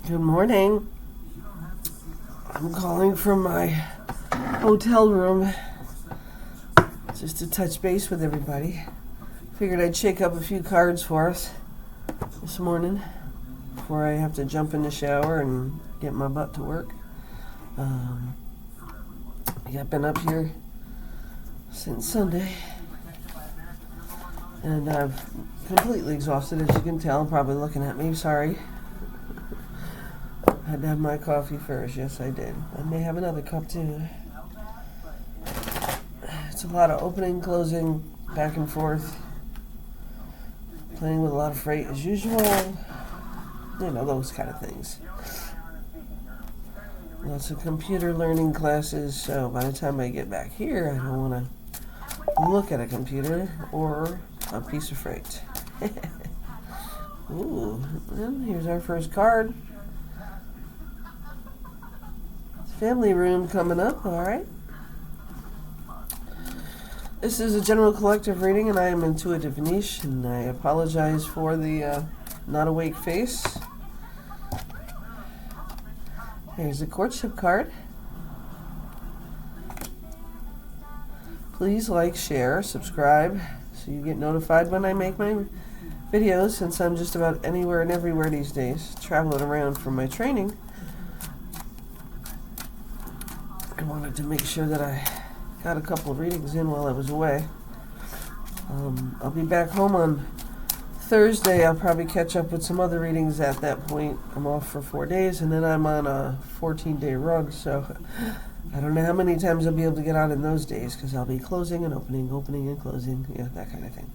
Good morning. I'm calling from my hotel room just to touch base with everybody. Figured I'd shake up a few cards for us this morning before I have to jump in the shower and get my butt to work. I've been up here since Sunday and I'm completely exhausted, as you can tell. Probably looking at me, sorry. I had to have my coffee first. Yes, I did. I may have another cup too. It's a lot of opening, closing, back and forth. Playing with a lot of freight as usual. You know, those kind of things. Lots of computer learning classes, so by the time I get back here, I don't want to look at a computer or a piece of freight. Ooh, and here's our first card. Family room coming up, alright. This is a general collective reading, and I am Intuitive Niche, and I apologize for the not awake face. Here's a courtship card. Please like, share, subscribe, so you get notified when I make my videos, since I'm just about anywhere and everywhere these days, traveling around for my training. I wanted to make sure that I got a couple of readings in while I was away. I'll be back home on Thursday. I'll probably catch up with some other readings at that point. I'm off for 4 days, and then I'm on a 14-day run, so I don't know how many times I'll be able to get on in those days, because I'll be closing and opening, opening and closing, yeah, that kind of thing.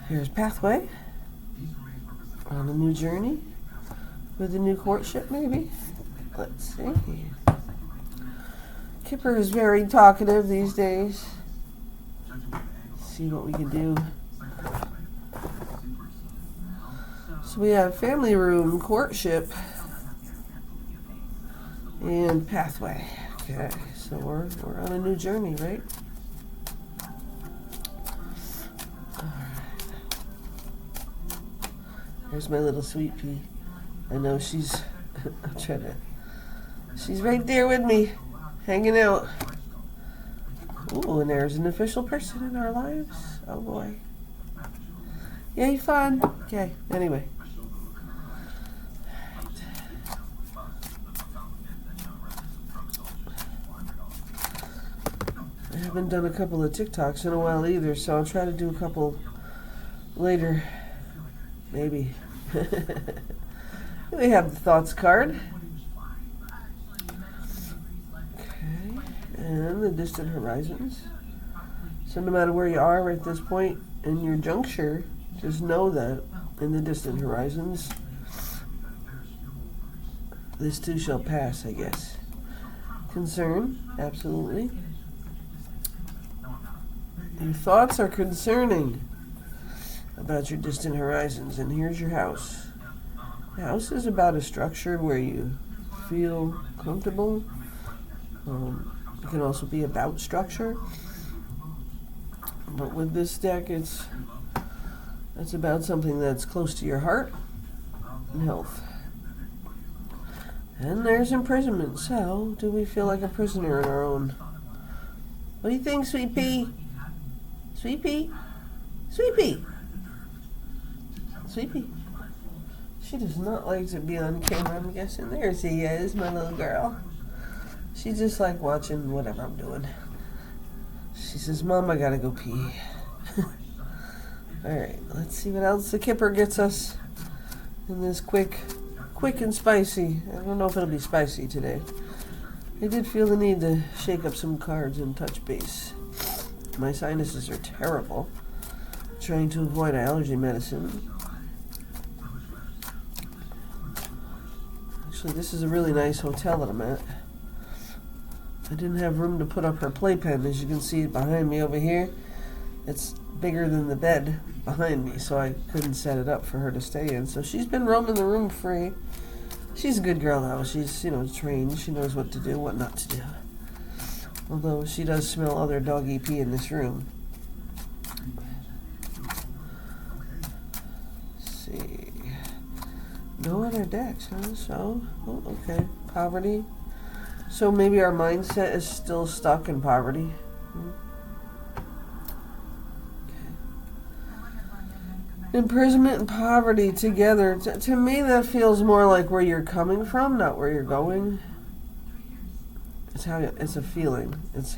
Here's Pathway. On a new journey with a new courtship, maybe? Let's see. Kipper is very talkative these days. See what we can do. So we have family room, courtship, and pathway. Okay, so we're on a new journey, right? Alright. There's my little sweet pea. I know she's she's right there with me, hanging out. Ooh, and there's an official person in our lives. Oh boy. Yay, fun. Okay, anyway. I haven't done a couple of TikToks in a while either, so I'll try to do a couple later. Maybe. We have the Thoughts card. Okay, and the Distant Horizons. So no matter where you are at this point in your juncture, just know that in the distant horizons, this too shall pass, I guess. Concern, absolutely. Your thoughts are concerning about your distant horizons, and here's your house. The house is about a structure where you feel comfortable. It can also be about structure. But with this deck, it's about something that's close to your heart and health. And there's imprisonment. So, do we feel like a prisoner in our own? What do you think, Sweet Pea? Sweet Pea? Sweet Pea? Sweet Pea? She does not like to be on camera, I'm guessing. There she is, my little girl. She just like watching whatever I'm doing. She says, Mom, I gotta go pee. Alright, let's see what else the Kipper gets us in this quick and spicy. I don't know if it'll be spicy today. I did feel the need to shake up some cards and touch base. My sinuses are terrible. I'm trying to avoid allergy medicine. Actually, this is a really nice hotel that I'm at. I didn't have room to put up her playpen. As you can see behind me over here, it's bigger than the bed behind me, so I couldn't set it up for her to stay in. So she's been roaming the room free. She's a good girl, though. She's, trained. She knows what to do, what not to do. Although she does smell other doggy pee in this room. Let's see. No other decks, huh? So, okay. Poverty. So maybe our mindset is still stuck in poverty. Imprisonment and poverty together. To me, that feels more like where you're coming from, not where you're going. It's a feeling. It's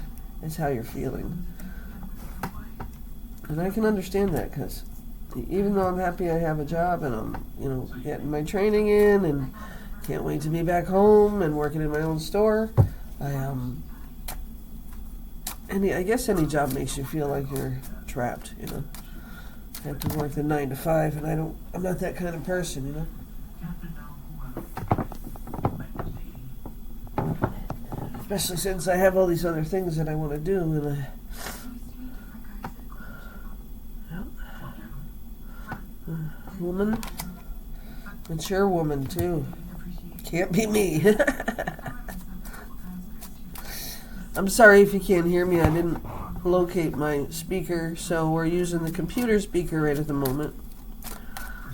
how you're feeling. And I can understand that because even though I'm happy I have a job and I'm, getting my training in and can't wait to be back home and working in my own store, I guess any job makes you feel like you're trapped, I have to work the 9 to 5 and I'm not that kind of person, Especially since I have all these other things that I want to do and woman, mature woman too. Can't be me. I'm sorry if you can't hear me. I didn't locate my speaker, so we're using the computer speaker right at the moment.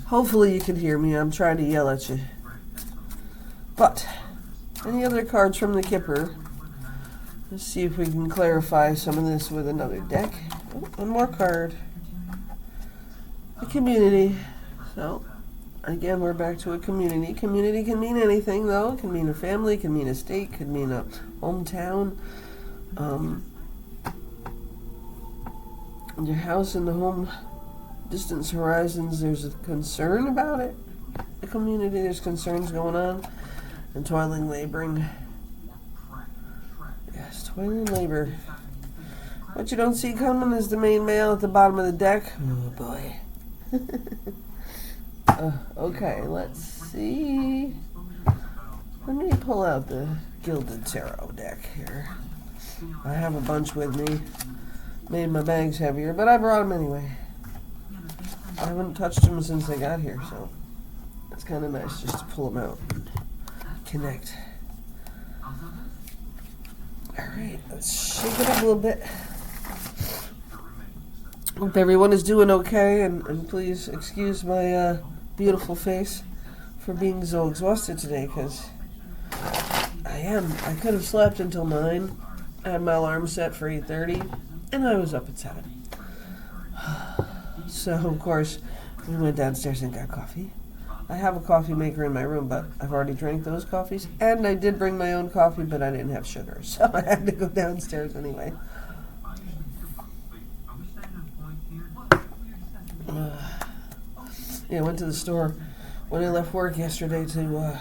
Hopefully you can hear me. I'm trying to yell at you. But any other cards from the Kipper? Let's see if we can clarify some of this with another deck. Oh, one more card. The community. So, again, we're back to a community. Community can mean anything, though. It can mean a family, it can mean a state, it can mean a hometown. Your house in the home distance horizons, there's a concern about it. The community, there's concerns going on. And toiling, laboring. Yes, toiling, labor. What you don't see coming is the main male at the bottom of the deck. Oh, boy. Okay, let's see. Let me pull out the Gilded Tarot deck here. I have a bunch with me. Made my bags heavier, but I brought them anyway. I haven't touched them since I got here, so it's kind of nice just to pull them out and connect. Alright, let's shake it up a little bit. Hope everyone is doing okay, and please excuse my beautiful face for being so exhausted today, because I am. I could have slept until 9. I had my alarm set for 8:30, and I was up at 7. So, of course, we went downstairs and got coffee. I have a coffee maker in my room, but I've already drank those coffees, and I did bring my own coffee, but I didn't have sugar, so I had to go downstairs anyway. I went to the store when I left work yesterday to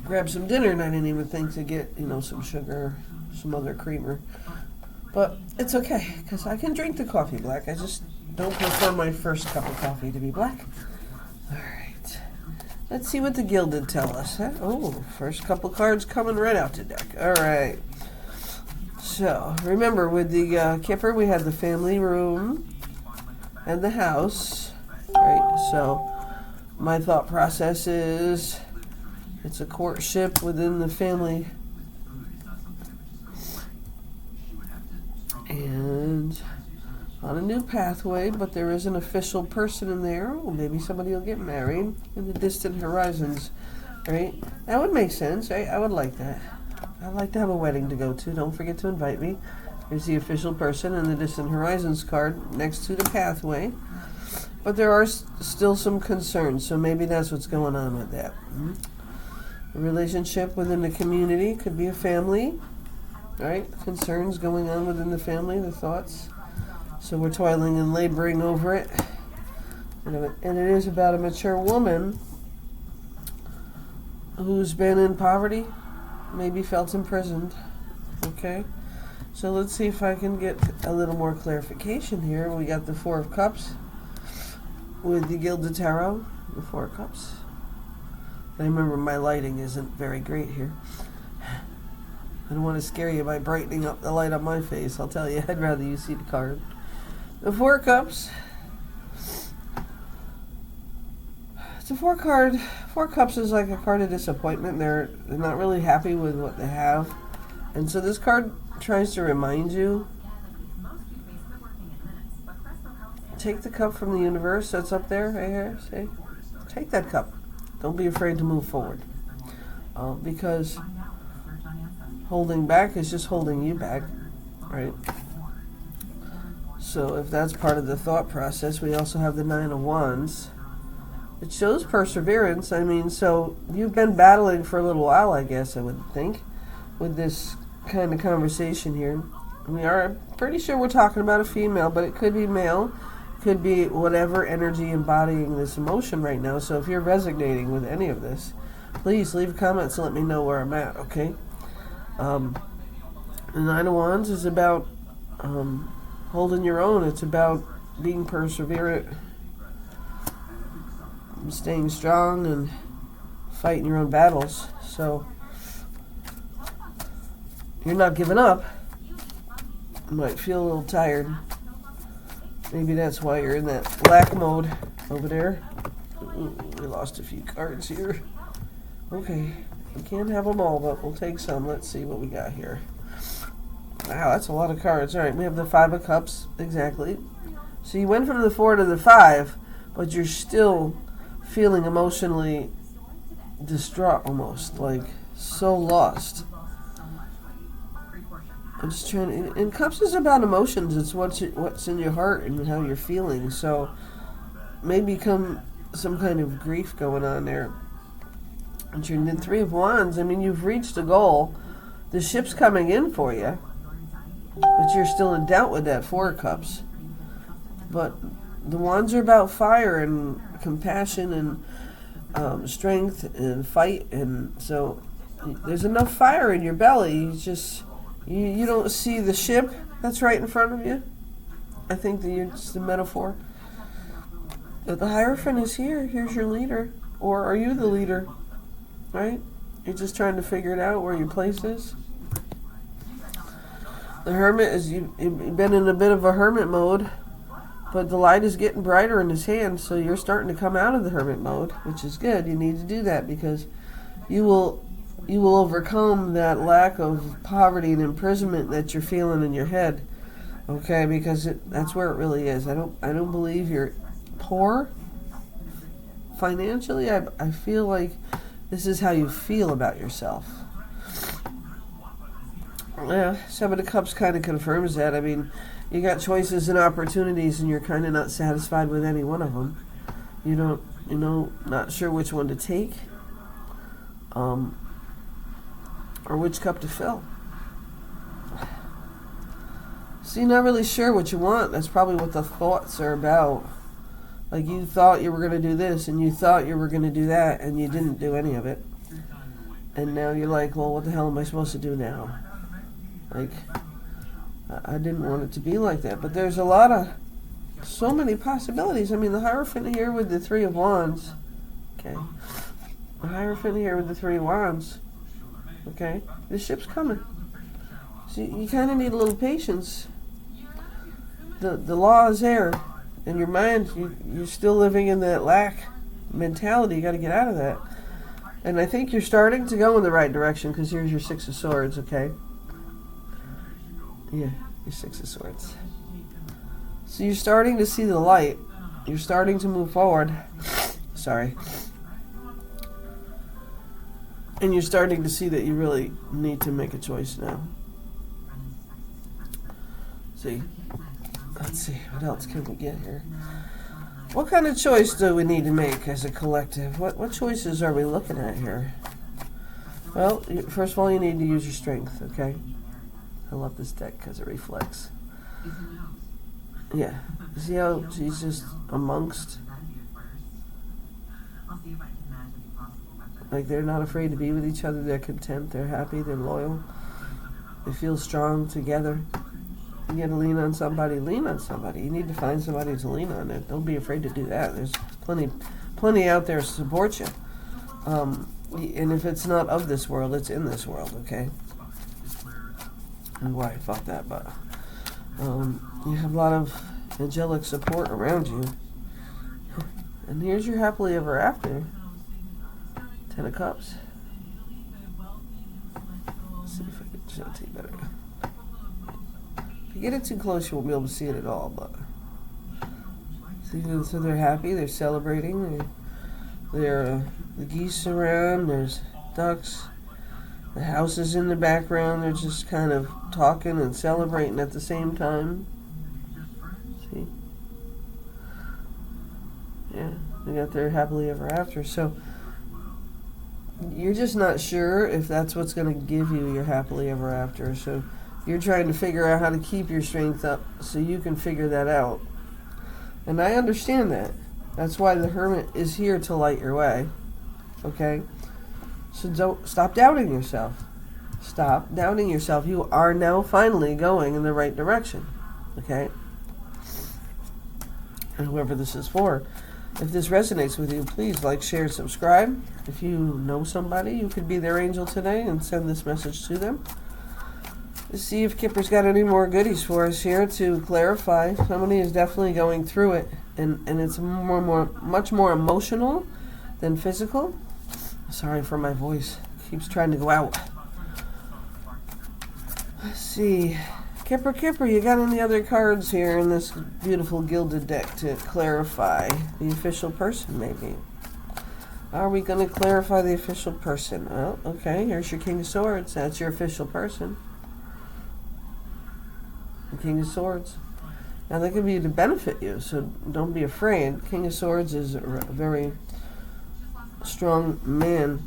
grab some dinner, and I didn't even think to get, some sugar, some other creamer. But it's okay, because I can drink the coffee black. I just don't prefer my first cup of coffee to be black. All right. Let's see what the Gilded tell us. Huh? Oh, first couple cards coming right out the deck. All right. So, remember, with the Kipper, we had the family room and the house. Right? So, my thought process is it's a courtship within the family. And on a new pathway, but there is an official person in there. Well, maybe somebody will get married in the distant horizons, right? That would make sense, right? I would like that. I'd like to have a wedding to go to. Don't forget to invite me. Here's the official person and the distant horizons card next to the pathway. But there are still some concerns, so maybe that's what's going on with that. A relationship within the community could be a family, right? Concerns going on within the family, the thoughts. So we're toiling and laboring over it. And it is about a mature woman who's been in poverty, maybe felt imprisoned. Okay? So let's see if I can get a little more clarification here. We got the Four of Cups with the Gilded Tarot, the Four of Cups. I remember my lighting isn't very great here. I don't want to scare you by brightening up the light on my face. I'll tell you, I'd rather you see the card. The Four Cups. It's a Four Cups is like a card of disappointment. They're not really happy with what they have. And so this card tries to remind you. Take the cup from the universe that's up there, right here, see? take that cup. Don't be afraid to move forward. Because holding back is just holding you back, right? So if that's part of the thought process, we also have the Nine of Wands. It shows perseverance. I mean, so you've been battling for a little while, I guess, I would think, with this kind of conversation here. We are pretty sure we're talking about a female, but it could be male, could be whatever energy embodying this emotion right now. So if you're resonating with any of this, please leave comments and let me know where I'm at, okay? The Nine of Wands is about holding your own. It's about being perseverant, staying strong, and fighting your own battles. So you're not giving up. You might feel a little tired. Maybe that's why you're in that lack mode over there. Ooh, we lost a few cards here. Okay, we can't have them all, but we'll take some. Let's see what we got here. Wow, that's a lot of cards. All right, we have the Five of Cups, exactly. So you went from the 4 to the 5, but you're still feeling emotionally distraught almost, like so lost. I'm just trying to, and Cups is about emotions. It's what's in your heart and how you're feeling. So maybe some kind of grief going on there. And you're in the Three of Wands. I mean, you've reached a goal. The ship's coming in for you, but you're still in doubt with that Four of Cups. But the Wands are about fire and compassion and strength and fight, and so there's enough fire in your belly. You just you don't see the ship that's right in front of you. I think that it's the metaphor. But the Hierophant is here. Here's your leader, or are you the leader? Right? You're just trying to figure it out where your place is. The Hermit is you've been in a bit of a hermit mode. But the light is getting brighter in his hand, so you're starting to come out of the hermit mode, which is good. You need to do that because you will overcome that lack of poverty and imprisonment that you're feeling in your head. Okay, because that's where it really is. I don't believe you're poor financially. I feel like this is how you feel about yourself. Yeah, Seven of Cups kind of confirms that. I mean, you got choices and opportunities, and you're kind of not satisfied with any one of them. Not sure which one to take, or which cup to fill. So you're not really sure what you want. That's probably what the thoughts are about. Like you thought you were going to do this, and you thought you were going to do that, and you didn't do any of it. And now you're like, well, what the hell am I supposed to do now? Like, I didn't want it to be like that, but there's so many possibilities. I mean, the Hierophant here with the Three of Wands. Okay. The Hierophant here with the Three of Wands. Okay. The ship's coming. So you kind of need a little patience. The law is there. In your mind, you're still living in that lack mentality. You got to get out of that. And I think you're starting to go in the right direction because here's your Six of Swords, okay? Yeah, your Six of Swords. So you're starting to see the light. You're starting to move forward. Sorry. And you're starting to see that you really need to make a choice now. Let's see, what else can we get here? What kind of choice do we need to make as a collective? What choices are we looking at here? Well, first of all, you need to use your strength, okay? I love this deck because it reflects. Yeah. See how she's just amongst? Like, they're not afraid to be with each other. They're content. They're happy. They're loyal. They feel strong together. You got to lean on somebody. Lean on somebody. You need to find somebody to lean on. Don't be afraid to do that. There's plenty out there to support you. And if it's not of this world, it's in this world, okay? And why I thought that, but you have a lot of angelic support around you. And here's your happily ever after. 10 of Cups. Let's see if I can show it to you better. If you get it too close, you won't be able to see it at all, but see, so they're happy, they're celebrating, There are the geese around. There's ducks. The house is in the background. They're just kind of talking and celebrating at the same time. See? Yeah, they got their happily ever after. So you're just not sure if that's what's going to give you your happily ever after. So you're trying to figure out how to keep your strength up so you can figure that out. And I understand that. That's why the Hermit is here to light your way. Okay? So don't stop doubting yourself. Stop doubting yourself. You are now finally going in the right direction. Okay? And whoever this is for, if this resonates with you, please like, share, subscribe. If you know somebody, you could be their angel today and send this message to them. Let's see if Kipper's got any more goodies for us here to clarify. Somebody is definitely going through it, and it's much more emotional than physical. Sorry for my voice. Keeps trying to go out. Let's see. Kipper, you got any other cards here in this beautiful gilded deck to clarify the official person, maybe? Are we going to clarify the official person? Well, okay, here's your King of Swords. That's your official person. The King of Swords. Now, that could be to benefit you, so don't be afraid. King of Swords is a very strong man,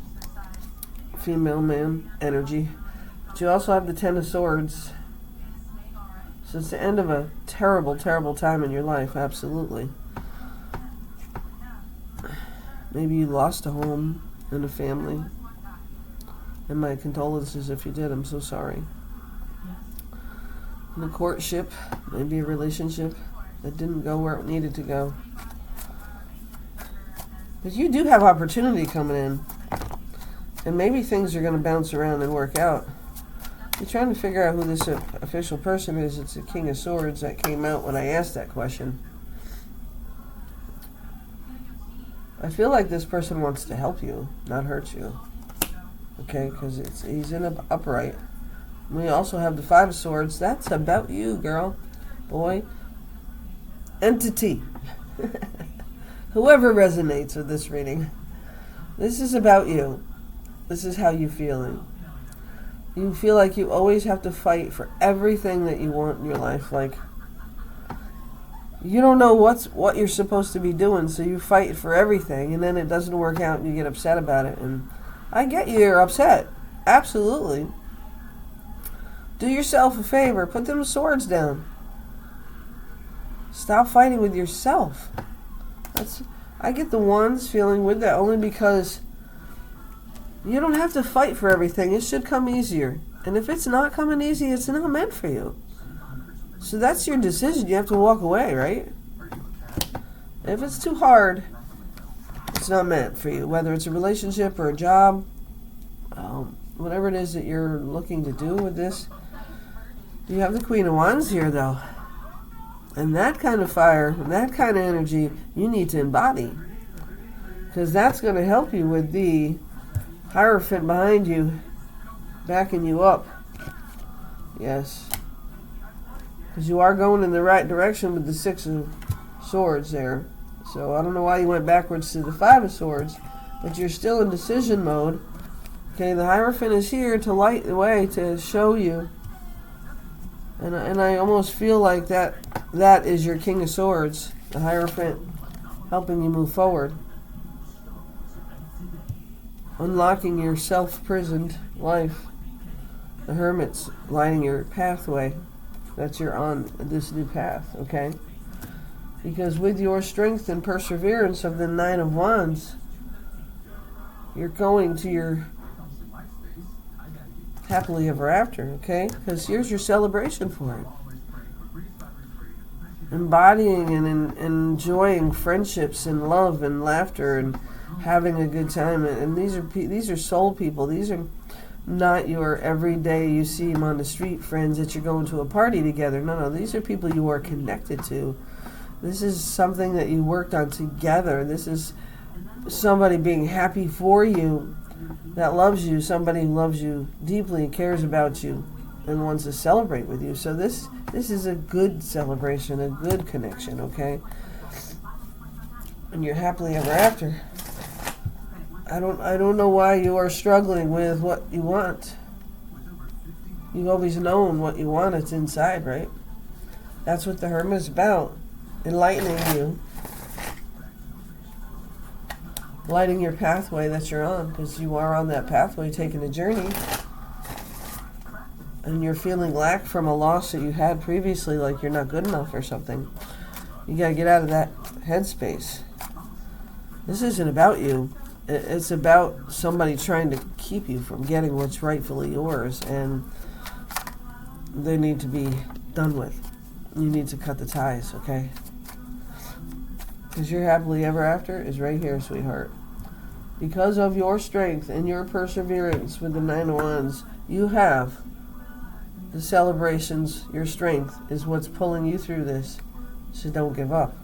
female man energy. But you also have the Ten of Swords. So it's the end of a terrible, terrible time in your life, absolutely. Maybe you lost a home and a family. And my condolences if you did. I'm so sorry. And a courtship, maybe a relationship that didn't go where it needed to go. But you do have opportunity coming in. And maybe things are going to bounce around and work out. You're trying to figure out who this official person is. It's the King of Swords that came out when I asked that question. I feel like this person wants to help you, not hurt you. Okay, because he's in an upright. We also have the Five of Swords. That's about you, girl, boy, entity. Whoever resonates with this reading. This is about you. This is how you're feeling. You feel like you always have to fight for everything that you want in your life. Like, you don't know what you're supposed to be doing, so you fight for everything, and then it doesn't work out, and you get upset about it. And I get you're upset. Absolutely. Do yourself a favor. Put them swords down. Stop fighting with yourself. I get the Wands feeling with that only because you don't have to fight for everything. It should come easier. And if it's not coming easy, it's not meant for you. So that's your decision. You have to walk away, right? If it's too hard, it's not meant for you. Whether it's a relationship or a job, whatever it is that you're looking to do with this. You have the Queen of Wands here, though. And that kind of fire, that kind of energy, you need to embody. Because that's going to help you with the Hierophant behind you, backing you up. Yes. Because you are going in the right direction with the Six of Swords there. So I don't know why you went backwards to the Five of Swords, but you're still in decision mode. Okay, the Hierophant is here to light the way, to show you. And I almost feel like that is your King of Swords, the Hierophant, helping you move forward. Unlocking your self-prisoned life. The Hermit's lighting your pathway. That you're on this new path, okay? Because with your strength and perseverance of the Nine of Wands, you're going to your happily ever after, okay? Because here's your celebration for it. Embodying and enjoying friendships and love and laughter and having a good time. And these are soul people. These are not your everyday you see them on the street friends that you're going to a party together. No, these are people you are connected to. This is something that you worked on together. This is somebody being happy for you, that loves you, somebody who loves you deeply, cares about you, and wants to celebrate with you. So this is a good celebration, a good connection, okay? And you're happily ever after. I don't know why you are struggling with what you want. You've always known what you want. It's inside, right? That's what the Hermit is about. Enlightening you. Lighting your pathway that you're on, because you are on that pathway taking a journey. And you're feeling lack from a loss that you had previously, like you're not good enough or something. You got to get out of that headspace. This isn't about you. It's about somebody trying to keep you from getting what's rightfully yours, and they need to be done with. You need to cut the ties, okay? Because your happily ever after is right here, sweetheart. Because of your strength and your perseverance with the 9 of Wands, you have the celebrations. Your strength is what's pulling you through this. So don't give up,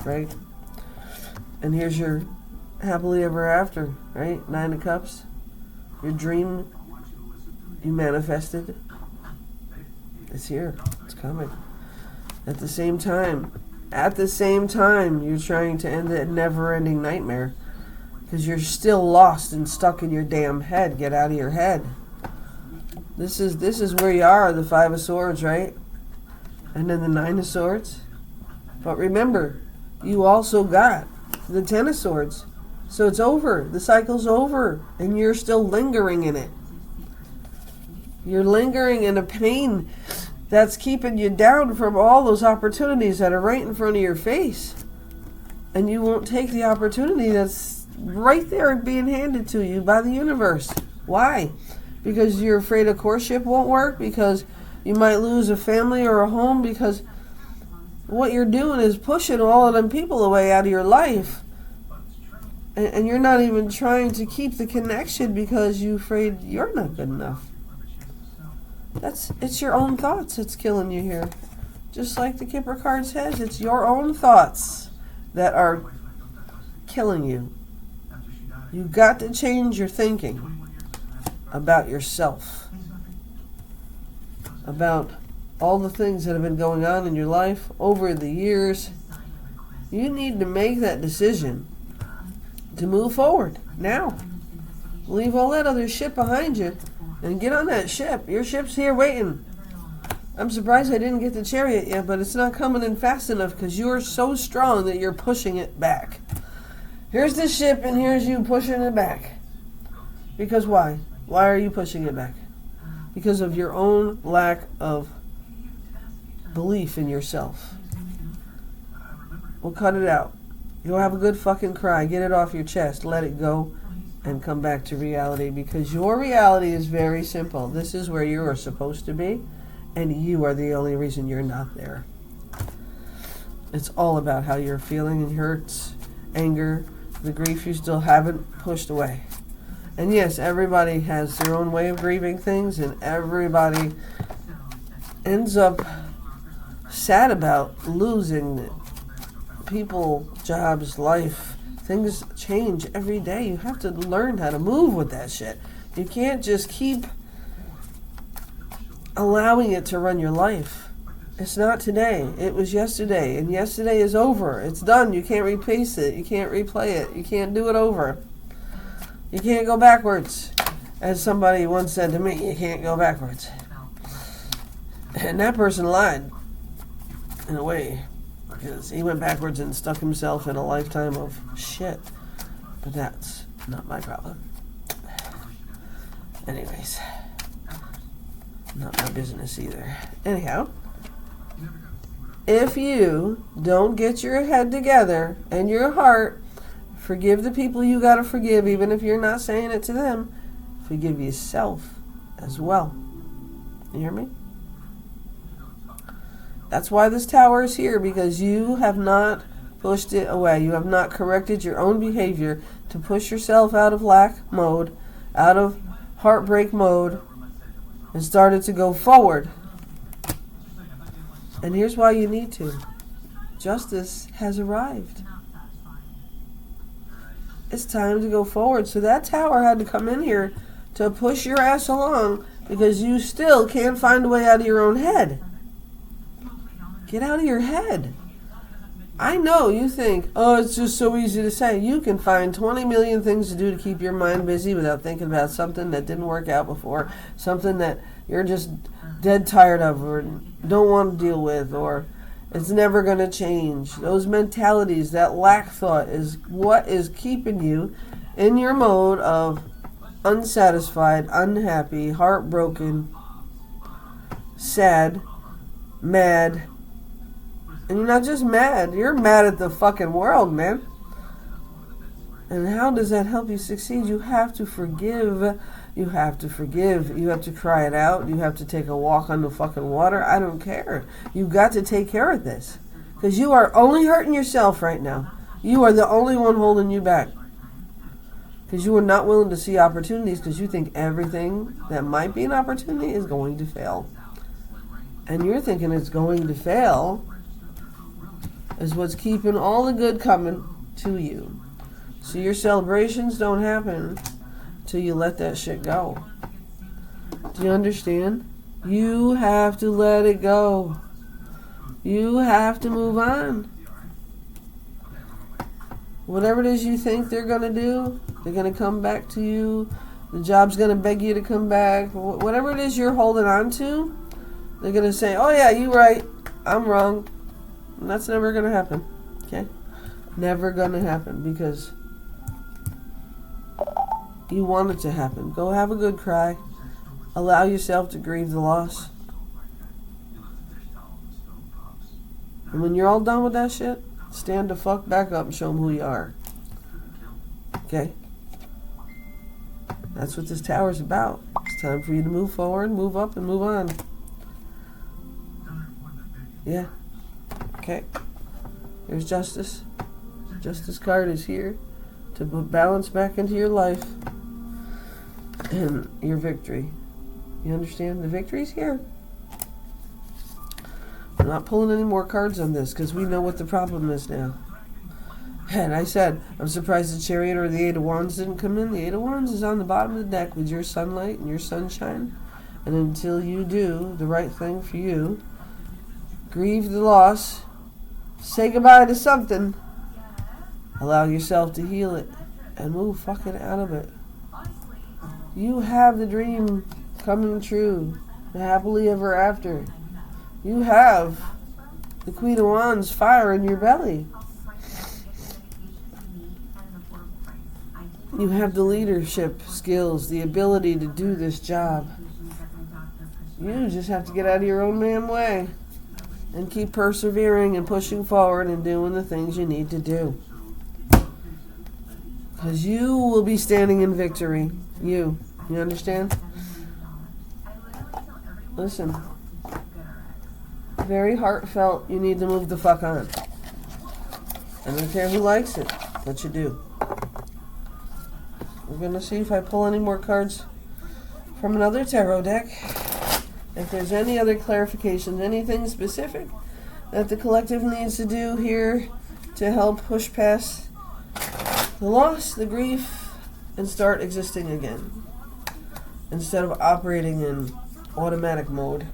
right? And here's your happily ever after, right? 9 of Cups. Your dream you manifested. It's here. It's coming. At the same time, you're trying to end a never-ending nightmare because you're still lost and stuck in your damn head. Get out of your head. This is where you are, the 5 of Swords, right? And then the 9 of Swords. But remember, you also got the 10 of Swords. So it's over. The cycle's over. And you're still lingering in it. You're lingering in a pain that's keeping you down from all those opportunities that are right in front of your face. And you won't take the opportunity that's right there being handed to you by the universe. Why? Because you're afraid a courtship won't work? Because you might lose a family or a home? Because what you're doing is pushing all of them people away out of your life. And you're not even trying to keep the connection because you're afraid you're not good enough. It's your own thoughts that's killing you here. Just like the Kipper card says, it's your own thoughts that are killing you. You've got to change your thinking about yourself, about all the things that have been going on in your life over the years. You need to make that decision to move forward now. Leave all that other shit behind you and get on that ship. Your ship's here waiting. I'm surprised I didn't get the Chariot yet, but it's not coming in fast enough because you're so strong that you're pushing it back. Here's the ship and here's you pushing it back. Because why? Why are you pushing it back? Because of your own lack of belief in yourself. Well, cut it out. You'll have a good fucking cry. Get it off your chest. Let it go and come back to reality, because your reality is very simple. This is where you are supposed to be, and you are the only reason you're not there. It's all about how you're feeling and hurts, anger, the grief you still haven't pushed away. And yes, everybody has their own way of grieving things, and everybody ends up sad about losing people, jobs, life. Things change every day. You have to learn how to move with that shit. You can't just keep allowing it to run your life. It's not today. It was yesterday, and yesterday is over. It's done. You can't replace it. You can't replay it. You can't do it over. You can't go backwards. As somebody once said to me, you can't go backwards. And that person lied, in a way, because he went backwards and stuck himself in a lifetime of shit. But that's not my problem. Anyways, not my business either. Anyhow, if you don't get your head together and your heart, forgive the people you gotta forgive, even if you're not saying it to them. Forgive yourself as well. You hear me? That's why this tower is here, because you have not pushed it away. You have not corrected your own behavior to push yourself out of lack mode, out of heartbreak mode, and started to go forward. And here's why you need to. Justice has arrived. It's time to go forward. So that tower had to come in here to push your ass along, because you still can't find a way out of your own head. Get out of your head. I know you think, oh, it's just so easy to say. You can find 20 million things to do to keep your mind busy without thinking about something that didn't work out before, something that you're just dead tired of or don't want to deal with, or it's never going to change. Those mentalities, that lack thought is what is keeping you in your mode of unsatisfied, unhappy, heartbroken, sad, mad. And you're not just mad, you're mad at the fucking world, man. And how does that help you succeed? You have to forgive. You have to forgive. You have to cry it out. You have to take a walk on the fucking water. I don't care. You've got to take care of this. Because you are only hurting yourself right now. You are the only one holding you back. Because you are not willing to see opportunities because you think everything that might be an opportunity is going to fail. And you're thinking it's going to fail is what's keeping all the good coming to you. So your celebrations don't happen till you let that shit go. Do you understand? You have to let it go. You have to move on. Whatever it is you think they're going to do, they're going to come back to you. The job's going to beg you to come back. Whatever it is you're holding on to, they're going to say, oh yeah, you're right. I'm wrong. And that's never going to happen. Okay? Never going to happen because you want it to happen. Go have a good cry. Allow yourself to grieve the loss. And when you're all done with that shit, stand the fuck back up and show them who you are. Okay? That's what this tower's about. It's time for you to move forward, move up, and move on. Yeah. Okay. There's justice. Justice card is here to put balance back into your life and your victory. You understand? The victory's here. I'm not pulling any more cards on this because we know what the problem is now. And I said, I'm surprised the Chariot or the Eight of Wands didn't come in. The Eight of Wands is on the bottom of the deck with your sunlight and your sunshine. And until you do the right thing for you, grieve the loss, say goodbye to something, allow yourself to heal it, and move fucking out of it. You have the dream coming true, the happily ever after. You have the Queen of Wands fire in your belly. You have the leadership skills, the ability to do this job. You just have to get out of your own damn way and keep persevering and pushing forward and doing the things you need to do. Because you will be standing in victory. You understand? Listen. Very heartfelt, you need to move the fuck on. I don't care who likes it, but you do. We're going to see if I pull any more cards from another tarot deck. If there's any other clarifications, anything specific that the collective needs to do here to help push past the loss, the grief, and start existing again. Instead of operating in automatic mode.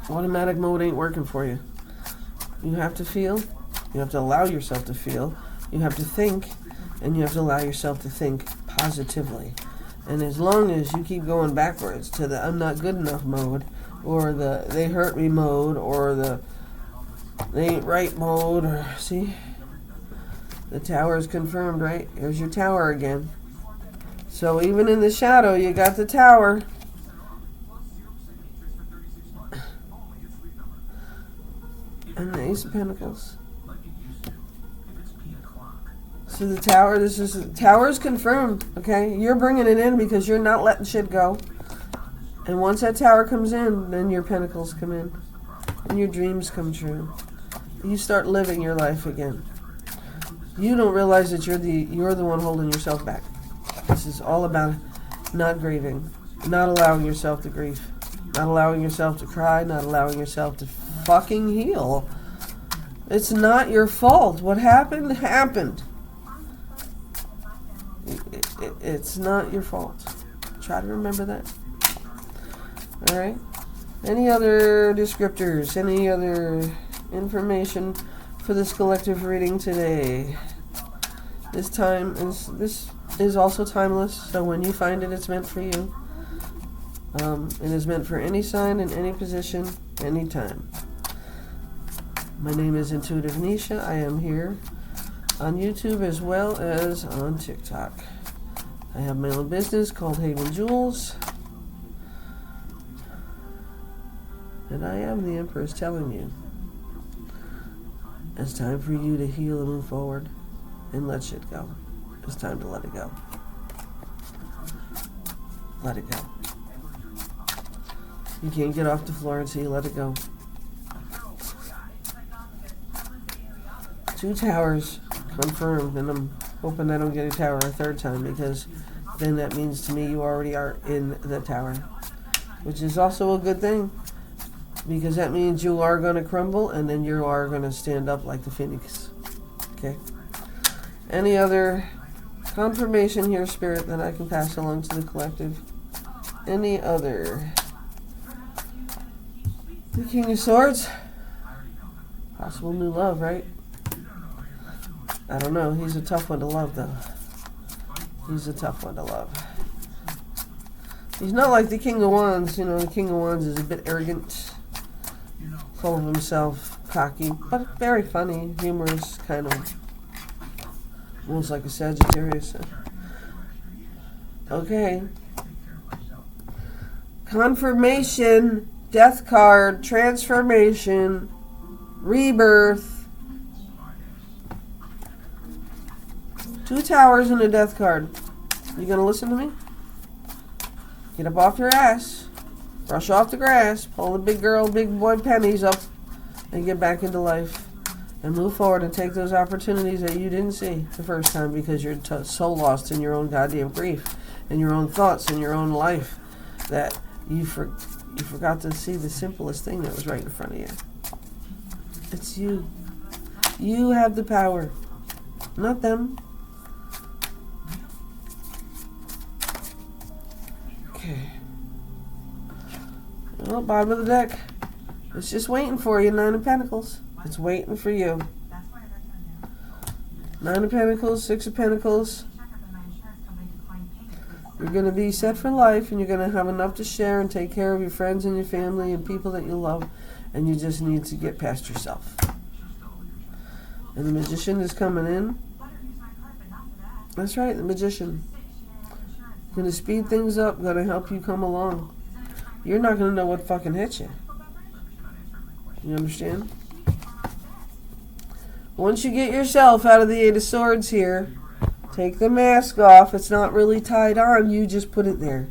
Automatic mode ain't working for you. You have to feel. You have to allow yourself to feel. You have to think. And you have to allow yourself to think positively. And as long as you keep going backwards to the I'm not good enough mode, or the they hurt me mode, or the they ain't right mode, or see? The tower is confirmed, right? Here's your tower again. So even in the shadow, you got the tower. And the Ace of Pentacles. So the tower, tower is confirmed, okay? You're bringing it in because you're not letting shit go. And once that tower comes in, then your pentacles come in. And your dreams come true. You start living your life again. You don't realize that you're the one holding yourself back. This is all about not grieving, not allowing yourself to grieve, not allowing yourself to cry, not allowing yourself to fucking heal. It's not your fault. What happened, happened. It's not your fault. Try to remember that. Alright? Any other descriptors? Any other information for this collective reading today? This is also timeless, so when you find it, it's meant for you. It is meant for any sign in any position, anytime. My name is Intuitive Venetia. I am here on YouTube as well as on TikTok. I have my own business called Haven Jewels. And I am the Empress telling you it's time for you to heal and move forward and let shit go. It's time to let it go. Let it go. You can't get off the floor until you let it go. 2 towers confirmed, and I'm hoping I don't get a tower a 3rd time, because then that means to me you already are in the tower, which is also a good thing, because that means you are going to crumble and then you are going to stand up like the phoenix. Okay? Any other confirmation here, Spirit, that I can pass along to the collective? Any other? The King of Swords? Possible new love, right? I don't know. He's a tough one to love, though. He's a tough one to love. He's not like the King of Wands. You know, the King of Wands is a bit arrogant, full of himself, cocky, but very funny, humorous, kind of, almost like a Sagittarius. Okay. Confirmation, death card, transformation, rebirth. 2 towers and a death card. You gonna listen to me? Get up off your ass. Brush off the grass. Pull the big girl, big boy pennies up. And get back into life. And move forward and take those opportunities that you didn't see the first time, because you're so lost in your own goddamn grief. And your own thoughts and your own life, that you forgot to see the simplest thing that was right in front of you. It's you. You have the power. Not them. Okay. Well, bottom of the deck. It's just waiting for you, 9 of Pentacles. It's waiting for you. 9 of Pentacles, 6 of Pentacles. You're going to be set for life, and you're going to have enough to share and take care of your friends and your family and people that you love, and you just need to get past yourself. And the Magician is coming in. That's right, the Magician. Going to speed things up, going to help you come along. You're not going to know what fucking hit you. You understand? Once you get yourself out of the 8 of Swords here, take the mask off. It's not really tied on. You just put it there.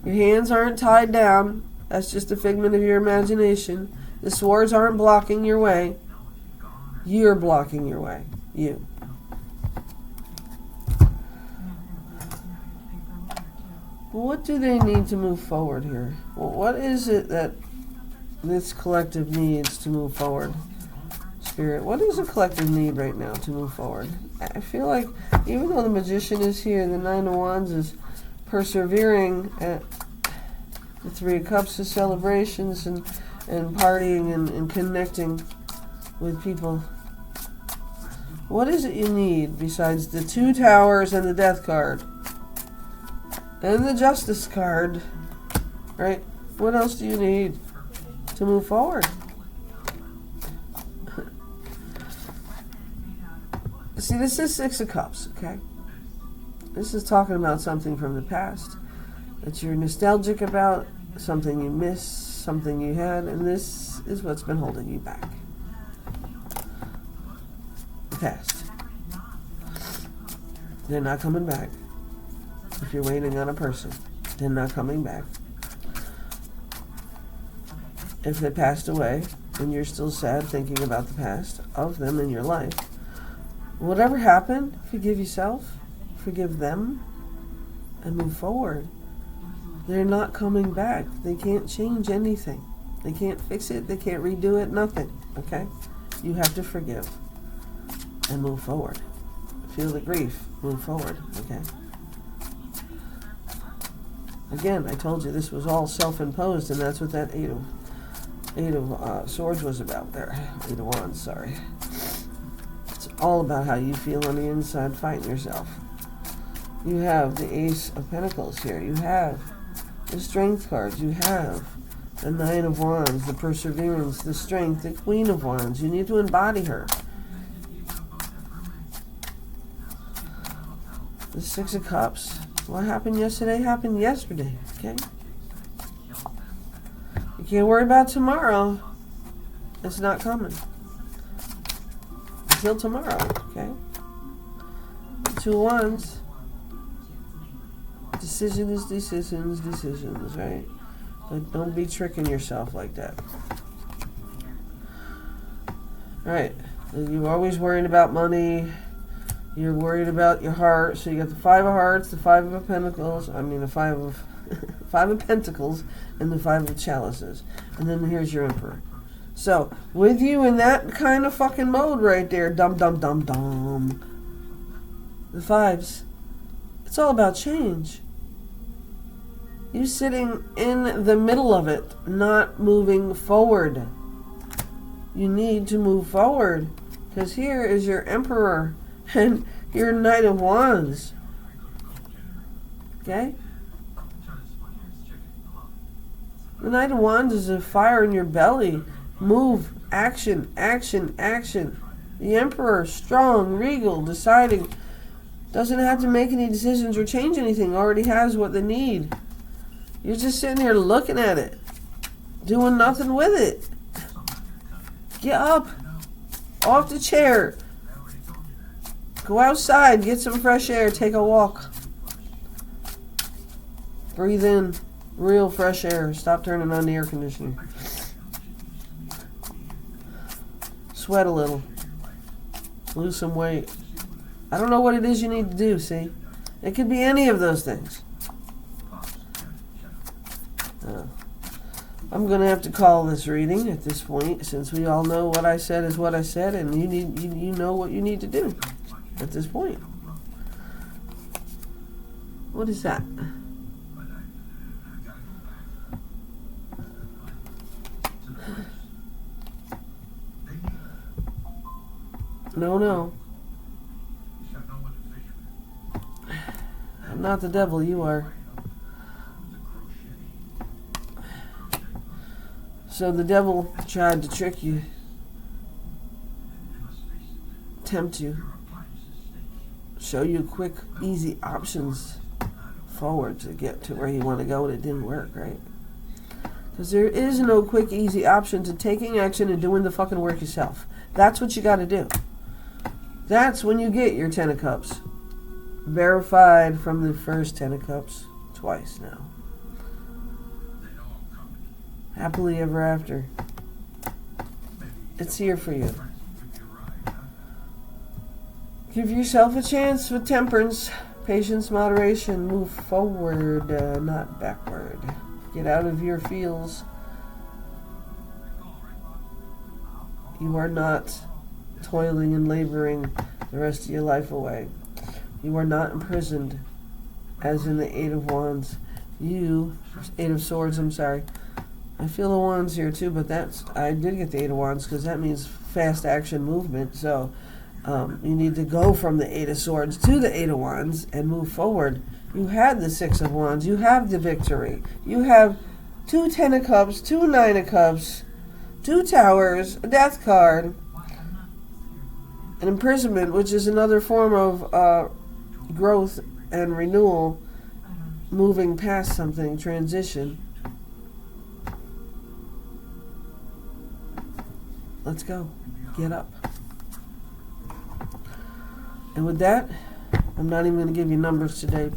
Your hands aren't tied down. That's just a figment of your imagination. The swords aren't blocking your way. You're blocking your way. You. What do they need to move forward here? Well, what is it that this collective needs to move forward? Spirit, what is the collective need right now to move forward? I feel like even though the Magician is here, the 9 of Wands is persevering at the 3 of Cups, the celebrations and partying and connecting with people. What is it you need besides the 2 Towers and the Death card? And the Justice card, right? What else do you need to move forward? See, this is 6 of Cups, okay? This is talking about something from the past that you're nostalgic about, something you miss, something you had, and this is what's been holding you back. The past. They're not coming back. If you're waiting on a person, they're not coming back. If they passed away and you're still sad thinking about the past of them in your life, whatever happened, forgive yourself, forgive them, and move forward. They're not coming back. They can't change anything. They can't fix it. They can't redo it. Nothing. Okay? You have to forgive and move forward. Feel the grief. Move forward. Okay? Again, I told you this was all self-imposed, and that's what that Eight of Swords was about there. Eight of Wands, sorry. It's all about how you feel on the inside, fighting yourself. You have the Ace of Pentacles here. You have the Strength cards. You have the Nine of Wands, the Perseverance, the Strength, the Queen of Wands. You need to embody her. The Six of Cups. What happened yesterday happened yesterday, okay? You can't worry about tomorrow. It's not coming. Until tomorrow, okay? Two of Wands. Decisions, right? But don't be tricking yourself like that. Alright. You're always worried about money. You're worried about your heart. So you got the Five of Hearts, the Five of Pentacles. I mean, the Five of Pentacles, and the Five of Chalices. And then here's your Emperor. So, with you in that kind of fucking mode right there, dum. The fives. It's all about change. You sitting in the middle of it, not moving forward. You need to move forward. Because here is your Emperor and your Knight of Wands. Okay? The Knight of Wands is a fire in your belly. Move. Action. The Emperor, strong, regal, deciding. Doesn't have to make any decisions or change anything. Already has what they need. You're just sitting here looking at it. Doing nothing with it. Get up. Off the chair. Go outside. Get some fresh air. Take a walk. Breathe in real fresh air. Stop turning on the air conditioning. Sweat a little. Lose some weight. I don't know what it is you need to do, see? It could be any of those things. I'm going to have to call this reading at this point, since we all know what I said is what I said, and you know what you need to do at this point. What is that? No. I'm not the devil, you are. So the devil tried to trick you, tempt you, show you quick, easy options forward to get to where you want to go, and it didn't work, right? Because there is no quick, easy option to taking action and doing the fucking work yourself. That's what you got to do. That's when you get your Ten of Cups. Verified from the first Ten of Cups twice now. Happily ever after. It's here for you. Give yourself a chance with temperance, patience, moderation. Move forward, not backward. Get out of your feels. You are not toiling and laboring the rest of your life away. You are not imprisoned, as in the Eight of Wands. Eight of Swords, I'm sorry. I feel the Wands here too, but I did get the Eight of Wands because that means fast action movement. So you need to go from the Eight of Swords to the Eight of Wands and move forward. You had the Six of Wands. You have the victory. You have two Ten of Cups, two Nine of Cups, two Towers, a Death card, an imprisonment, which is another form of growth and renewal, moving past something, transition. Let's go. Get up. And with that, I'm not even going to give you numbers today,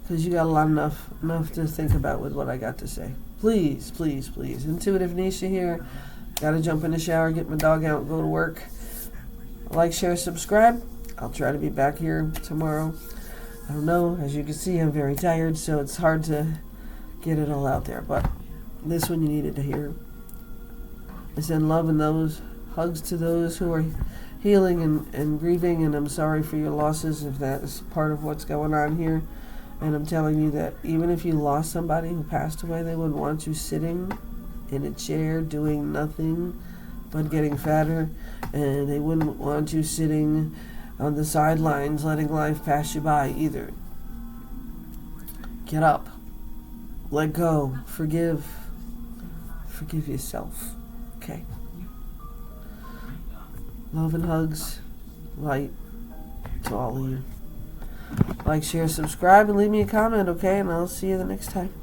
because you got enough to think about with what I got to say. Please. Intuitive Nisha here. Got to jump in the shower, get my dog out, and go to work. Like, share, subscribe. I'll try to be back here tomorrow. I don't know. As you can see, I'm very tired, so it's hard to get it all out there. But this one you needed to hear. I send love and those hugs to those who are healing and grieving, and I'm sorry for your losses if that is part of what's going on here. And I'm telling you that even if you lost somebody who passed away, they wouldn't want you sitting in a chair doing nothing but getting fatter. And they wouldn't want you sitting on the sidelines letting life pass you by either. Get up. Let go. Forgive. Forgive yourself. Okay? Love and hugs. Light to all of you. Like, share, subscribe, and leave me a comment, okay? And I'll see you the next time.